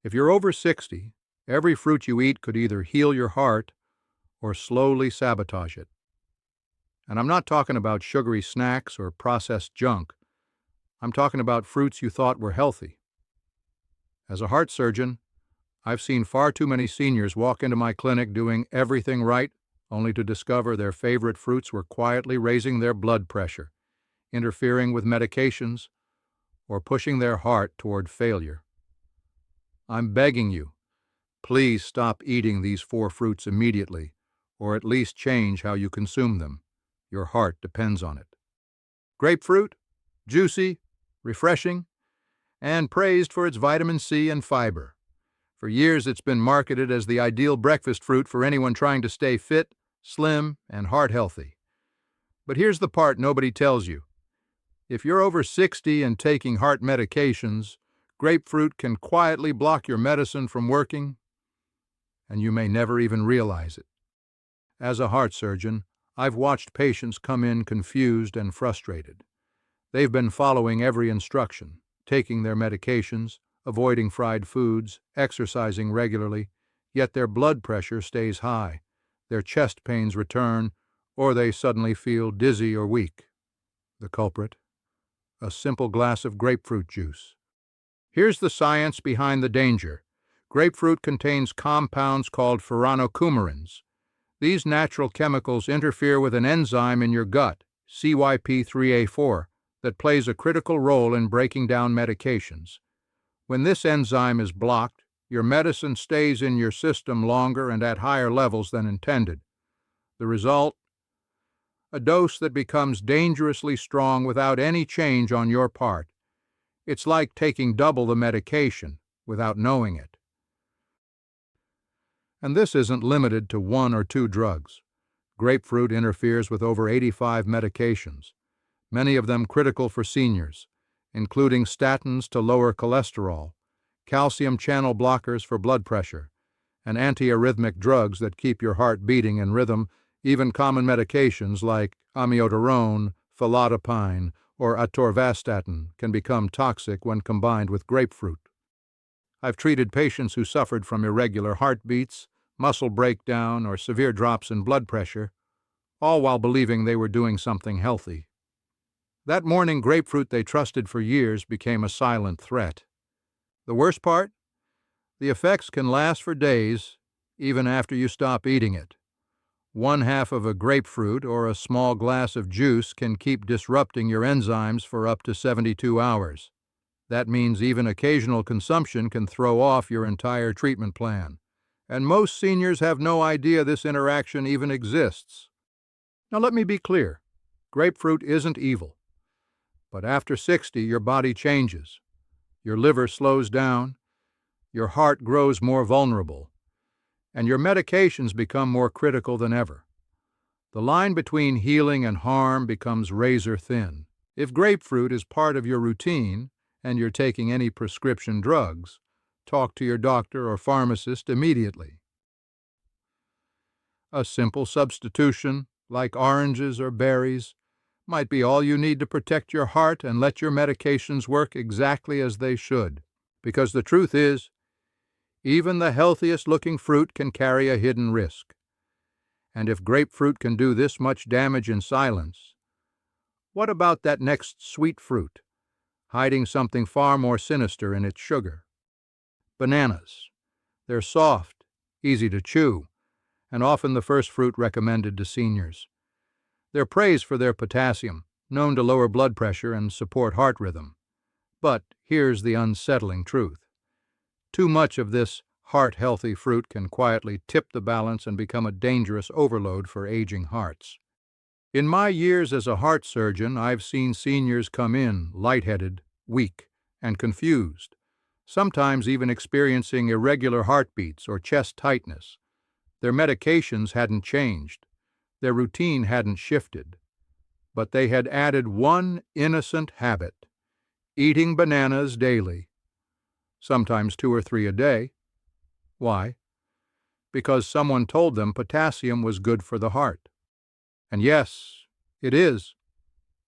If you're over 60, every fruit you eat could either heal your heart or slowly sabotage it. And I'm not talking about sugary snacks or processed junk. I'm talking about fruits you thought were healthy. As a heart surgeon, I've seen far too many seniors walk into my clinic doing everything right, only to discover their favorite fruits were quietly raising their blood pressure, interfering with medications, or pushing their heart toward failure. I'm begging you, please stop eating these 4 fruits immediately, or at least change how you consume them. Your heart depends on it. Grapefruit, juicy, refreshing, and praised for its vitamin C and fiber. For years it's been marketed as the ideal breakfast fruit for anyone trying to stay fit, slim, and heart healthy. But here's the part nobody tells you. If you're over 60 and taking heart medications, grapefruit can quietly block your medicine from working, and you may never even realize it. As a heart surgeon, I've watched patients come in confused and frustrated. They've been following every instruction, taking their medications, avoiding fried foods, exercising regularly, yet their blood pressure stays high, their chest pains return, or they suddenly feel dizzy or weak. The culprit? A simple glass of grapefruit juice. Here's the science behind the danger. Grapefruit contains compounds called furanocoumarins. These natural chemicals interfere with an enzyme in your gut, CYP3A4, that plays a critical role in breaking down medications. When this enzyme is blocked, your medicine stays in your system longer and at higher levels than intended. The result? A dose that becomes dangerously strong without any change on your part. It's like taking double the medication without knowing it. And this isn't limited to 1 or 2 drugs. Grapefruit interferes with over 85 medications, many of them critical for seniors, including statins to lower cholesterol, calcium channel blockers for blood pressure, and antiarrhythmic drugs that keep your heart beating in rhythm. Even common medications like amiodarone, felodipine, or atorvastatin can become toxic when combined with grapefruit. I've treated patients who suffered from irregular heartbeats, muscle breakdown, or severe drops in blood pressure, all while believing they were doing something healthy. That morning grapefruit they trusted for years became a silent threat. The worst part? The effects can last for days, even after you stop eating it. 1/2 of a grapefruit or a small glass of juice can keep disrupting your enzymes for up to 72 hours. That means even occasional consumption can throw off your entire treatment plan. And most seniors have no idea this interaction even exists. Now let me be clear. Grapefruit isn't evil. But after 60, your body changes. Your liver slows down. Your heart grows more vulnerable. And your medications become more critical than ever. The line between healing and harm becomes razor thin. If grapefruit is part of your routine, and you're taking any prescription drugs, talk to your doctor or pharmacist immediately. A simple substitution, like oranges or berries, might be all you need to protect your heart and let your medications work exactly as they should. Because the truth is, even the healthiest-looking fruit can carry a hidden risk. And if grapefruit can do this much damage in silence, what about that next sweet fruit, hiding something far more sinister in its sugar? Bananas. They're soft, easy to chew, and often the first fruit recommended to seniors. They're praised for their potassium, known to lower blood pressure and support heart rhythm. But here's the unsettling truth. Too much of this heart-healthy fruit can quietly tip the balance and become a dangerous overload for aging hearts. In my years as a heart surgeon, I've seen seniors come in lightheaded, weak, and confused, sometimes even experiencing irregular heartbeats or chest tightness. Their medications hadn't changed. Their routine hadn't shifted. But they had added one innocent habit: eating bananas daily, sometimes 2 or 3 a day. Why? Because someone told them potassium was good for the heart. And yes, it is,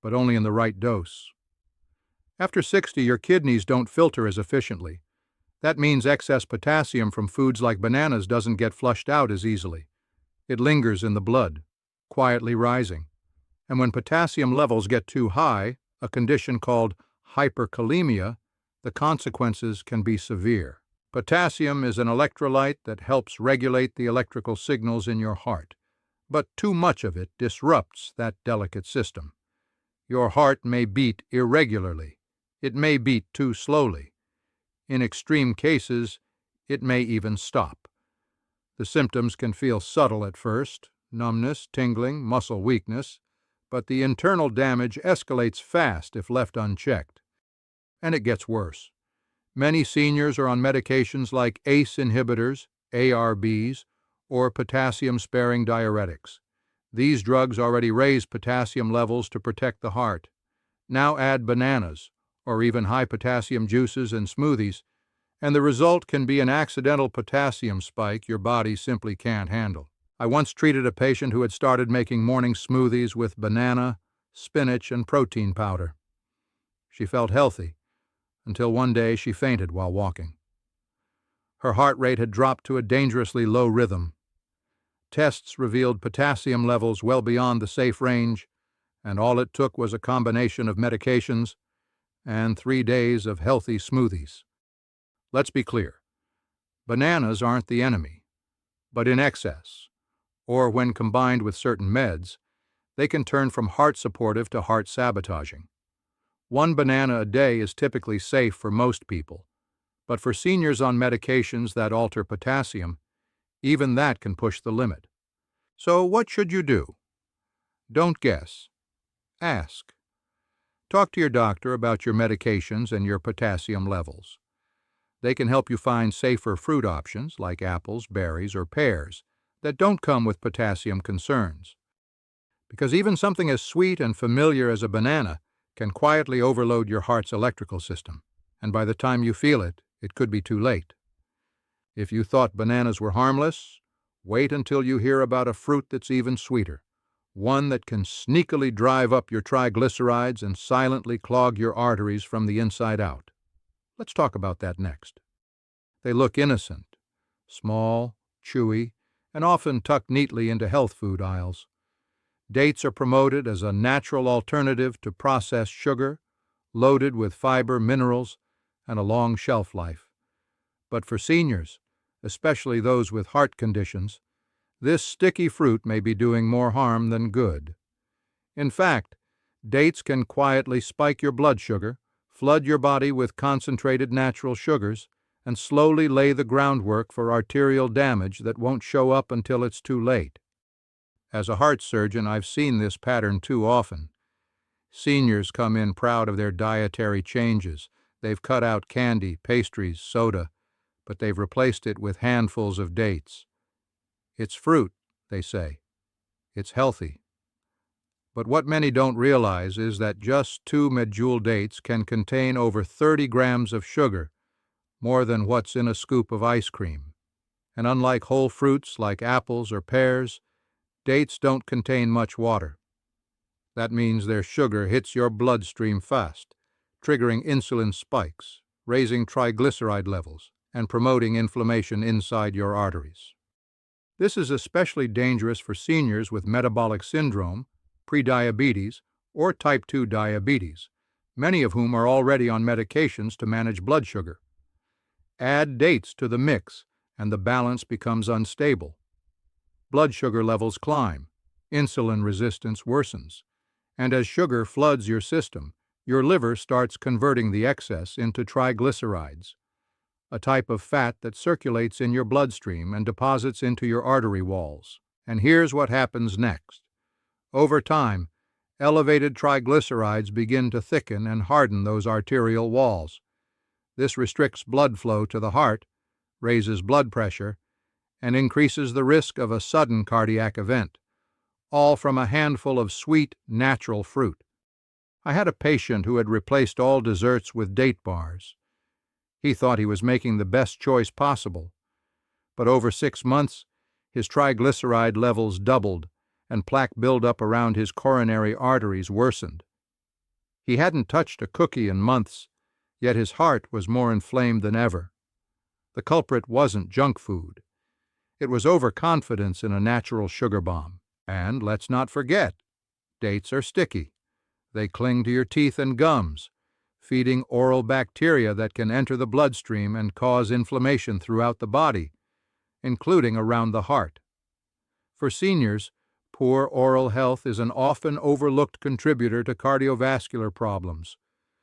but only in the right dose. After 60, your kidneys don't filter as efficiently. That means excess potassium from foods like bananas doesn't get flushed out as easily. It lingers in the blood, quietly rising. And when potassium levels get too high, a condition called hyperkalemia, the consequences can be severe. Potassium is an electrolyte that helps regulate the electrical signals in your heart, but too much of it disrupts that delicate system. Your heart may beat irregularly. It may beat too slowly. In extreme cases, it may even stop. The symptoms can feel subtle at first: numbness, tingling, muscle weakness, but the internal damage escalates fast if left unchecked. And it gets worse. Many seniors are on medications like ACE inhibitors, ARBs, or potassium-sparing diuretics. These drugs already raise potassium levels to protect the heart. Now add bananas, or even high-potassium juices and smoothies, and the result can be an accidental potassium spike your body simply can't handle. I once treated a patient who had started making morning smoothies with banana, spinach, and protein powder. She felt healthy, until one day she fainted while walking. Her heart rate had dropped to a dangerously low rhythm. Tests revealed potassium levels well beyond the safe range, and all it took was a combination of medications and 3 days of healthy smoothies. Let's be clear. Bananas aren't the enemy, but in excess, or when combined with certain meds, they can turn from heart-supportive to heart-sabotaging. 1 banana a day is typically safe for most people, but for seniors on medications that alter potassium, even that can push the limit. So what should you do? Don't guess. Ask. Talk to your doctor about your medications and your potassium levels. They can help you find safer fruit options like apples, berries, or pears that don't come with potassium concerns. Because even something as sweet and familiar as a banana can quietly overload your heart's electrical system, and by the time you feel it, it could be too late. If you thought bananas were harmless, wait until you hear about a fruit that's even sweeter, one that can sneakily drive up your triglycerides and silently clog your arteries from the inside out. Let's talk about that next. They look innocent, small, chewy, and often tucked neatly into health food aisles. Dates are promoted as a natural alternative to processed sugar, loaded with fiber, minerals, and a long shelf life. But for seniors, especially those with heart conditions, this sticky fruit may be doing more harm than good. In fact, dates can quietly spike your blood sugar, flood your body with concentrated natural sugars, and slowly lay the groundwork for arterial damage that won't show up until it's too late. As a heart surgeon, I've seen this pattern too often. Seniors come in proud of their dietary changes. They've cut out candy, pastries, soda, but they've replaced it with handfuls of dates. It's fruit, they say. It's healthy. But what many don't realize is that just 2 medjool dates can contain over 30 grams of sugar, more than what's in a scoop of ice cream. And unlike whole fruits like apples or pears, dates don't contain much water. That means their sugar hits your bloodstream fast, triggering insulin spikes, raising triglyceride levels, and promoting inflammation inside your arteries. This is especially dangerous for seniors with metabolic syndrome, prediabetes, or type 2 diabetes, many of whom are already on medications to manage blood sugar. Add dates to the mix, and the balance becomes unstable. Blood sugar levels climb, insulin resistance worsens, and as sugar floods your system, your liver starts converting the excess into triglycerides, a type of fat that circulates in your bloodstream and deposits into your artery walls. And here's what happens next. Over time, elevated triglycerides begin to thicken and harden those arterial walls. This restricts blood flow to the heart, raises blood pressure, and increases the risk of a sudden cardiac event, all from a handful of sweet, natural fruit. I had a patient who had replaced all desserts with date bars. He thought he was making the best choice possible, but over 6 months, his triglyceride levels doubled, and plaque buildup around his coronary arteries worsened. He hadn't touched a cookie in months, yet his heart was more inflamed than ever. The culprit wasn't junk food. It was overconfidence in a natural sugar bomb. And let's not forget, dates are sticky. They cling to your teeth and gums, feeding oral bacteria that can enter the bloodstream and cause inflammation throughout the body, including around the heart. For seniors, poor oral health is an often overlooked contributor to cardiovascular problems.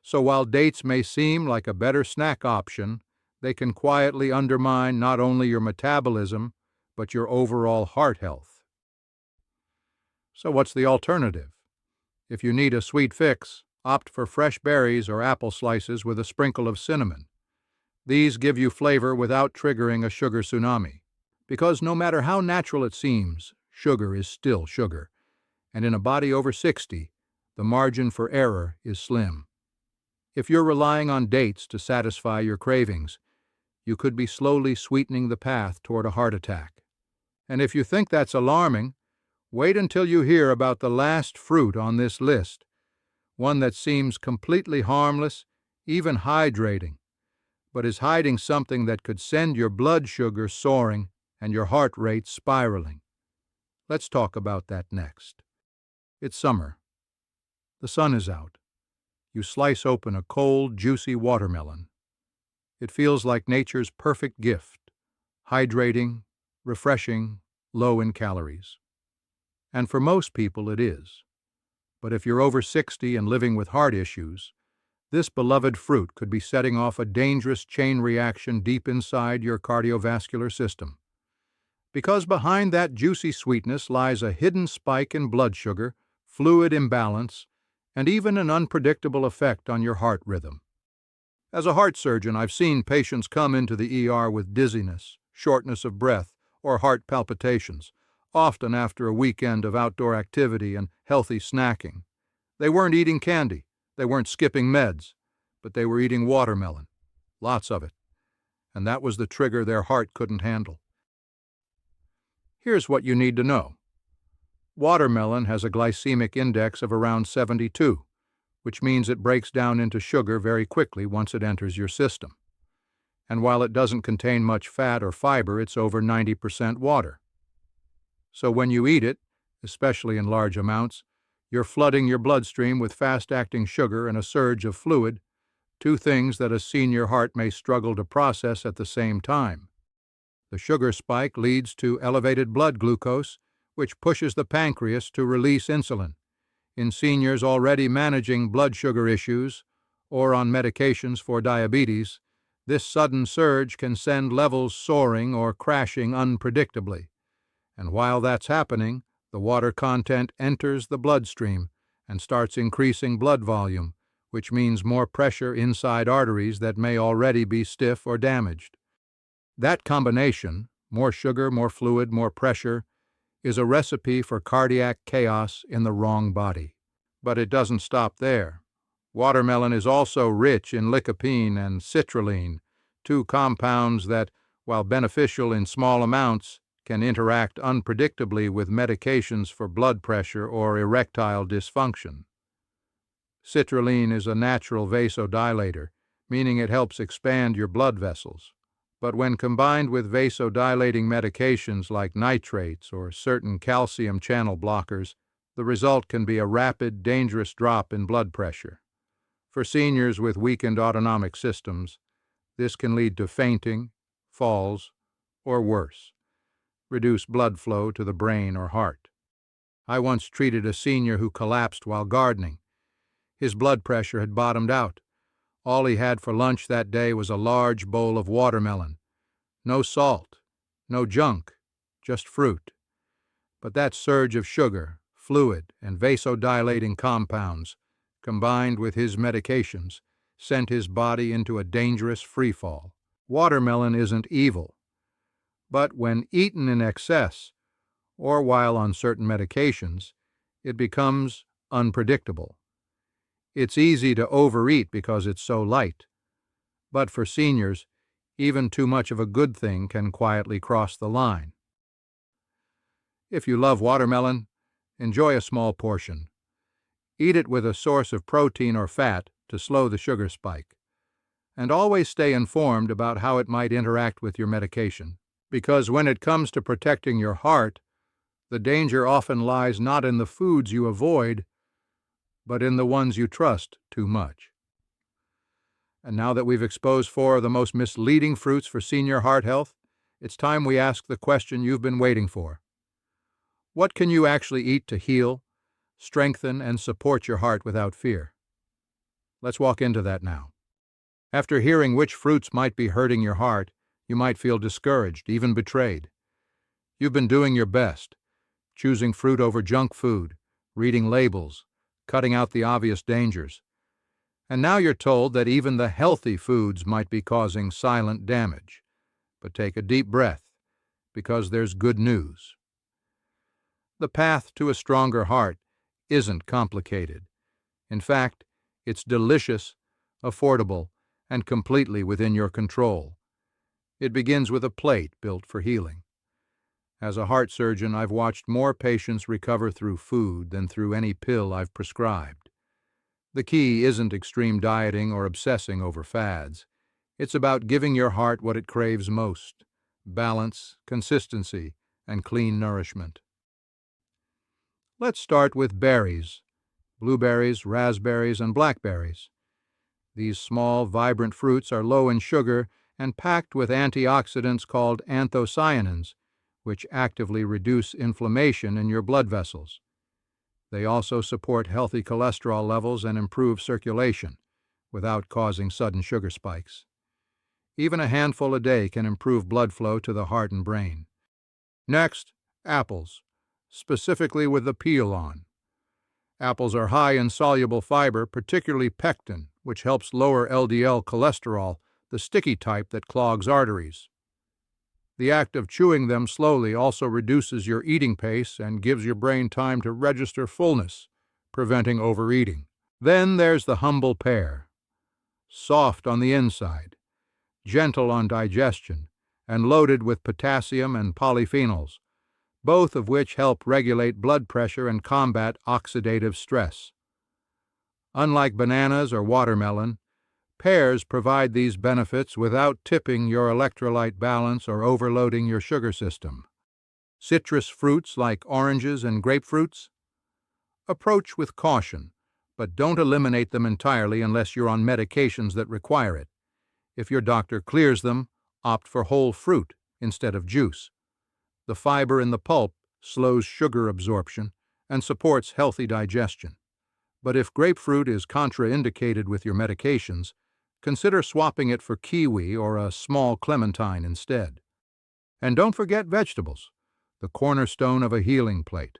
So while dates may seem like a better snack option, they can quietly undermine not only your metabolism, but your overall heart health. So what's the alternative? If you need a sweet fix, opt for fresh berries or apple slices with a sprinkle of cinnamon. These give you flavor without triggering a sugar tsunami. Because no matter how natural it seems, sugar is still sugar. And in a body over 60, the margin for error is slim. If you're relying on dates to satisfy your cravings, you could be slowly sweetening the path toward a heart attack. And if you think that's alarming, wait until you hear about the last fruit on this list, one that seems completely harmless, even hydrating, but is hiding something that could send your blood sugar soaring and your heart rate spiraling. Let's talk about that next. It's summer. The sun is out. You slice open a cold, juicy watermelon. It feels like nature's perfect gift, hydrating, refreshing, low in calories. And for most people it is. But if you're over 60 and living with heart issues, this beloved fruit could be setting off a dangerous chain reaction deep inside your cardiovascular system. Because behind that juicy sweetness lies a hidden spike in blood sugar, fluid imbalance, and even an unpredictable effect on your heart rhythm. As a heart surgeon, I've seen patients come into the ER with dizziness, shortness of breath, or heart palpitations, often after a weekend of outdoor activity and healthy snacking. They weren't eating candy, they weren't skipping meds, but they were eating watermelon, lots of it, and that was the trigger their heart couldn't handle. Here's what you need to know. Watermelon has a glycemic index of around 72, which means it breaks down into sugar very quickly once it enters your system. And while it doesn't contain much fat or fiber, it's over 90% water. So when you eat it, especially in large amounts, you're flooding your bloodstream with fast-acting sugar and a surge of fluid, two things that a senior heart may struggle to process at the same time. The sugar spike leads to elevated blood glucose, which pushes the pancreas to release insulin. In seniors already managing blood sugar issues or on medications for diabetes, this sudden surge can send levels soaring or crashing unpredictably. And while that's happening, the water content enters the bloodstream and starts increasing blood volume, which means more pressure inside arteries that may already be stiff or damaged. That combination, more sugar, more fluid, more pressure, is a recipe for cardiac chaos in the wrong body. But it doesn't stop there. Watermelon is also rich in lycopene and citrulline, two compounds that, while beneficial in small amounts, can interact unpredictably with medications for blood pressure or erectile dysfunction. Citrulline is a natural vasodilator, meaning it helps expand your blood vessels. But when combined with vasodilating medications like nitrates or certain calcium channel blockers, the result can be a rapid, dangerous drop in blood pressure. For seniors with weakened autonomic systems, this can lead to fainting, falls, or worse, reduce blood flow to the brain or heart. I once treated a senior who collapsed while gardening. His blood pressure had bottomed out. All he had for lunch that day was a large bowl of watermelon. No salt, no junk, just fruit. But that surge of sugar, fluid, and vasodilating compounds, combined with his medications, sent his body into a dangerous freefall. Watermelon isn't evil, but when eaten in excess, or while on certain medications, it becomes unpredictable. It's easy to overeat because it's so light, but for seniors, even too much of a good thing can quietly cross the line. If you love watermelon, enjoy a small portion. Eat it with a source of protein or fat to slow the sugar spike. And always stay informed about how it might interact with your medication, because when it comes to protecting your heart, the danger often lies not in the foods you avoid, but in the ones you trust too much. And now that we've exposed 4 of the most misleading fruits for senior heart health, it's time we ask the question you've been waiting for. What can you actually eat to heal, strengthen, and support your heart without fear? Let's walk into that now. After hearing which fruits might be hurting your heart, you might feel discouraged, even betrayed. You've been doing your best, choosing fruit over junk food, reading labels, cutting out the obvious dangers. And now you're told that even the healthy foods might be causing silent damage. But take a deep breath, because there's good news. The path to a stronger heart isn't complicated. In fact, it's delicious, affordable, and completely within your control. It begins with a plate built for healing. As a heart surgeon, I've watched more patients recover through food than through any pill I've prescribed. The key isn't extreme dieting or obsessing over fads. It's about giving your heart what it craves most: balance, consistency, and clean nourishment. Let's start with berries: blueberries, raspberries, and blackberries. These small, vibrant fruits are low in sugar and packed with antioxidants called anthocyanins, which actively reduce inflammation in your blood vessels. They also support healthy cholesterol levels and improve circulation, without causing sudden sugar spikes. Even a handful a day can improve blood flow to the heart and brain. Next, apples, specifically with the peel on. Apples are high in soluble fiber, particularly pectin, which helps lower LDL cholesterol, the sticky type that clogs arteries. The act of chewing them slowly also reduces your eating pace and gives your brain time to register fullness, preventing overeating. Then there's the humble pear. Soft on the inside, gentle on digestion, and loaded with potassium and polyphenols, both of which help regulate blood pressure and combat oxidative stress. Unlike bananas or watermelon, pears provide these benefits without tipping your electrolyte balance or overloading your sugar system. Citrus fruits like oranges and grapefruits? Approach with caution, but don't eliminate them entirely unless you're on medications that require it. If your doctor clears them, opt for whole fruit instead of juice. The fiber in the pulp slows sugar absorption and supports healthy digestion. But if grapefruit is contraindicated with your medications, consider swapping it for kiwi or a small clementine instead. And don't forget vegetables, the cornerstone of a healing plate.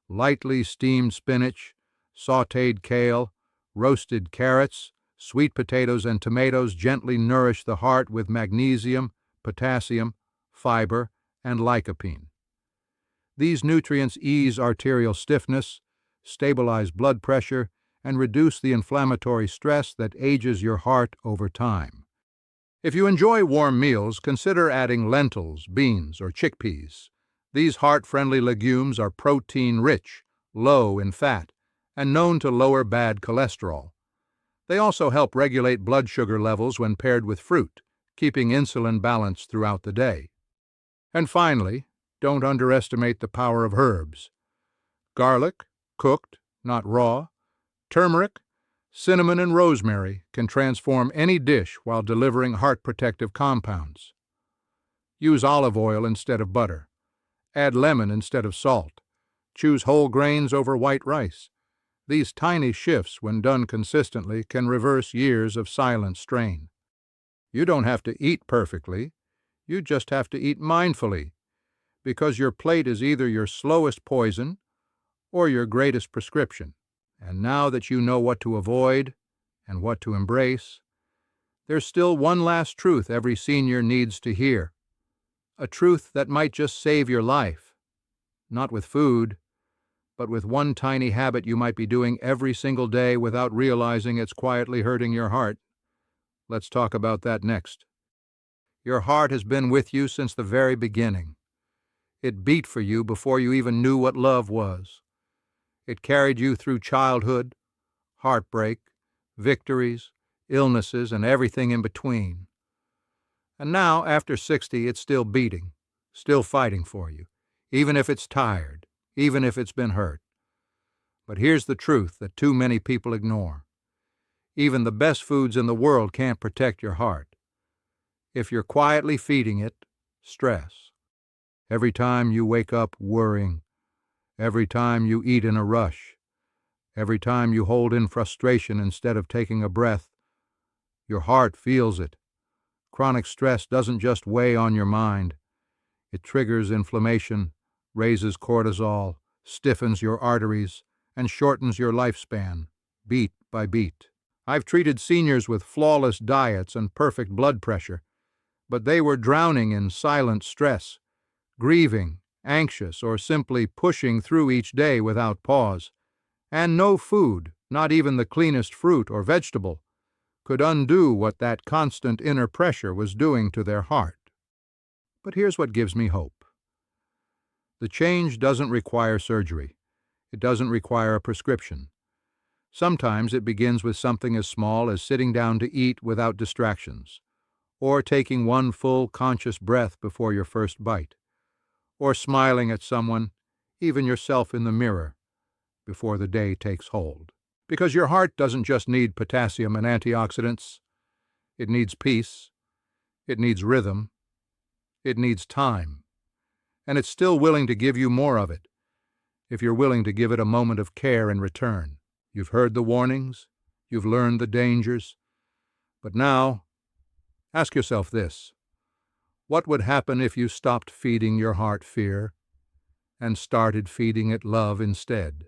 Lightly steamed spinach, sautéed kale, roasted carrots, sweet potatoes, and tomatoes gently nourish the heart with magnesium, potassium, fiber, and lycopene. These nutrients ease arterial stiffness, stabilize blood pressure, and reduce the inflammatory stress that ages your heart over time. If you enjoy warm meals, consider adding lentils, beans, or chickpeas. These heart-friendly legumes are protein-rich, low in fat, and known to lower bad cholesterol. They also help regulate blood sugar levels when paired with fruit, keeping insulin balanced throughout the day. And finally, don't underestimate the power of herbs. Garlic, cooked, not raw, turmeric, cinnamon, and rosemary can transform any dish while delivering heart-protective compounds. Use olive oil instead of butter. Add lemon instead of salt. Choose whole grains over white rice. These tiny shifts, when done consistently, can reverse years of silent strain. You don't have to eat perfectly. You just have to eat mindfully, because your plate is either your slowest poison or your greatest prescription. And now that you know what to avoid and what to embrace, there's still one last truth every senior needs to hear. A truth that might just save your life. Not with food, but with one tiny habit you might be doing every single day without realizing it's quietly hurting your heart. Let's talk about that next. Your heart has been with you since the very beginning. It beat for you before you even knew what love was. It carried you through childhood, heartbreak, victories, illnesses, and everything in between. And now, after 60, it's still beating, still fighting for you, even if it's tired, even if it's been hurt. But here's the truth that too many people ignore. Even the best foods in the world can't protect your heart. If you're quietly feeding it stress, every time you wake up worrying, every time you eat in a rush, every time you hold in frustration instead of taking a breath, your heart feels it. Chronic stress doesn't just weigh on your mind. It triggers inflammation, raises cortisol, stiffens your arteries, and shortens your lifespan, beat by beat. I've treated seniors with flawless diets and perfect blood pressure, but they were drowning in silent stress, grieving, anxious, or simply pushing through each day without pause. And no food, not even the cleanest fruit or vegetable, could undo what that constant inner pressure was doing to their heart. But here's what gives me hope. The change doesn't require surgery. It doesn't require a prescription. Sometimes it begins with something as small as sitting down to eat without distractions, or taking one full conscious breath before your first bite, or smiling at someone, even yourself in the mirror, before the day takes hold. Because your heart doesn't just need potassium and antioxidants. It needs peace. It needs rhythm. It needs time. And it's still willing to give you more of it, if you're willing to give it a moment of care in return. You've heard the warnings. You've learned the dangers. But now, ask yourself this. What would happen if you stopped feeding your heart fear and started feeding it love instead?